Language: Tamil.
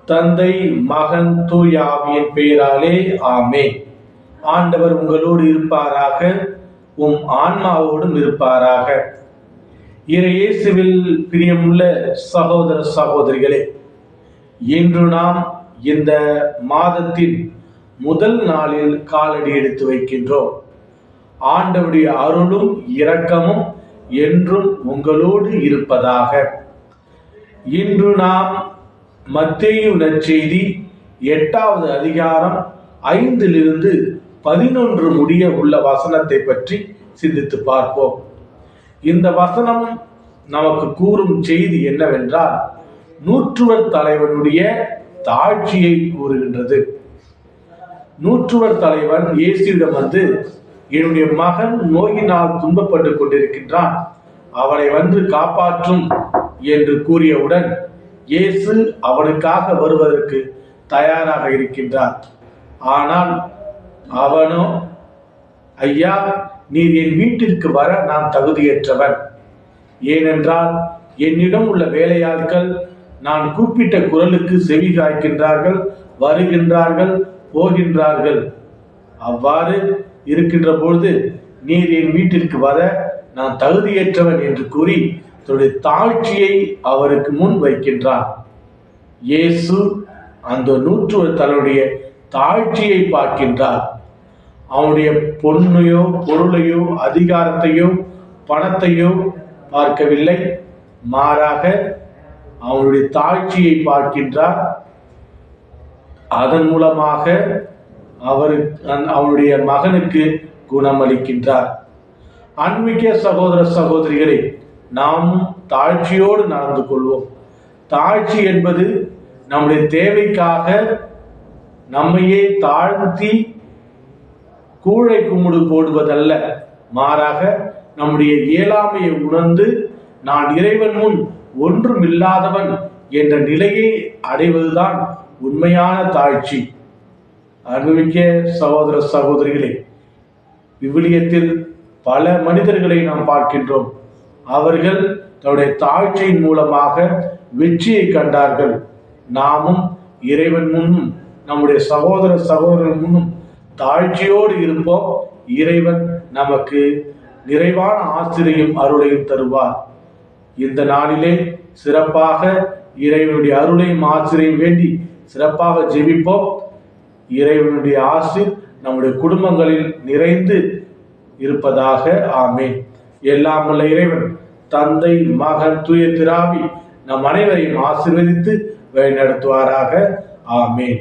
தந்தை, மகன், தூய ஆவியின் பெயராலே ஆமென். ஆண்டவர் உங்களோடு இருப்பாராக, உம் ஆன்மாவோடும் இருப்பாராக. இயேசுவில் பிரியமுள்ள சகோதர சகோதரிகளே, இன்று நாம் இந்த மாதத்தின் முதல் நாளில் காலடி எடுத்து வைக்கின்றோம். ஆண்டவருடைய அருளும் இரக்கமும் என்றும் உங்களோடு இருப்பதாக. இன்று நாம் மத்தேயு நற்செய்தி 8வது அதிகாரம் 5 11 முடிய உள்ள வசனத்தை பற்றி சிந்தித்து பார்ப்போம். இந்த வசனம் நமக்கு கூறும் செய்தி என்னவென்றால், நூற்றுவர் தலைவனுடைய தாழ்ச்சியை கூறுகின்றது. நூற்றுவர் தலைவன் இயேசுவிடம் வந்து, என்னுடைய மகன் நோயினால் துன்பப்பட்டு கொண்டிருக்கின்றான், அவனை வந்து காப்பாற்றும் என்று கூறியவுடன் இயேசு அவனுக்காக வருவதற்கு தயாராக இருக்கின்றார். ஆனால் அவனோ, ஐயா, நீர் என் வீட்டிற்கு வர நான் தகுதியற்றவன். ஏனென்றால் என்னிடம் உள்ள வேலையாட்கள் நான் கூப்பிட்ட குரலுக்கு செவி காய்க்கின்றார்கள், வருகின்றார்கள், போகின்றார்கள். அவ்வாறு இருக்கின்ற பொழுது நீர் என் வீட்டிற்கு வர நான் தகுதியற்றவன் என்று கூறி தன்னுடைய தாழ்ச்சியை அவருக்கு முன் வைக்கின்றான். இயேசு அந்த நூற்றுவர் தலைவனுடைய தாழ்ச்சியை பார்க்கின்றார். அவனுடைய பொன்னையோ பொருளையோ அதிகாரத்தையோ பணத்தையோ பார்க்கவில்லை, மாறாக அவனுடைய தாழ்ச்சியை பார்க்கின்றார். அதன் மூலமாக அவனுடைய மகனுக்கு குணமளிக்கின்றார். அன்பிக்க சகோதர சகோதரிகளே, நாம் தாழ்ச்சியோடு நடந்து கொள்வோம். தாழ்ச்சி என்பது நம்முடைய தேவைக்காக நம்மையே தாழ்த்தி கூழை கும்பிடு போடுவதல்ல, மாறாக நம்முடைய இயலாமையை உணர்ந்து நான் இறைவன் முன் ஒன்றும் இல்லாதவன் என்ற நிலையை அடைவதுதான் உண்மையான தாழ்ச்சி. அன்புமிக்க சகோதர சகோதரிகளே, விவிலியத்தில் பல மனிதர்களை நாம் பார்க்கின்றோம். அவர்கள் தன்னுடைய தாழ்ச்சியின் மூலமாக வெற்றியை கண்டார்கள். நாமும் இறைவன் முன்னும் நம்முடைய சகோதர சகோதரர்கள் முன்னும் தாழ்ச்சியோடு இருப்போம். இறைவன் நமக்கு நிறைவான ஆசிரியையும் அருளையும் தருவார். இந்த நாளிலே சிறப்பாக இறைவனுடைய அருளையும் ஆசிரியையும் வேண்டி சிறப்பாக ஜெபிப்போம். இறைவனுடைய ஆசி நம்முடைய குடும்பங்களில் நிறைந்து இருப்பதாக. ஆமென். எல்லாம் உள்ள இறைவன் தந்தை, மகன், தூய திராவி நம் அனைவரையும் ஆசீர்வதித்து வழி நடத்துவாராக. ஆமென்.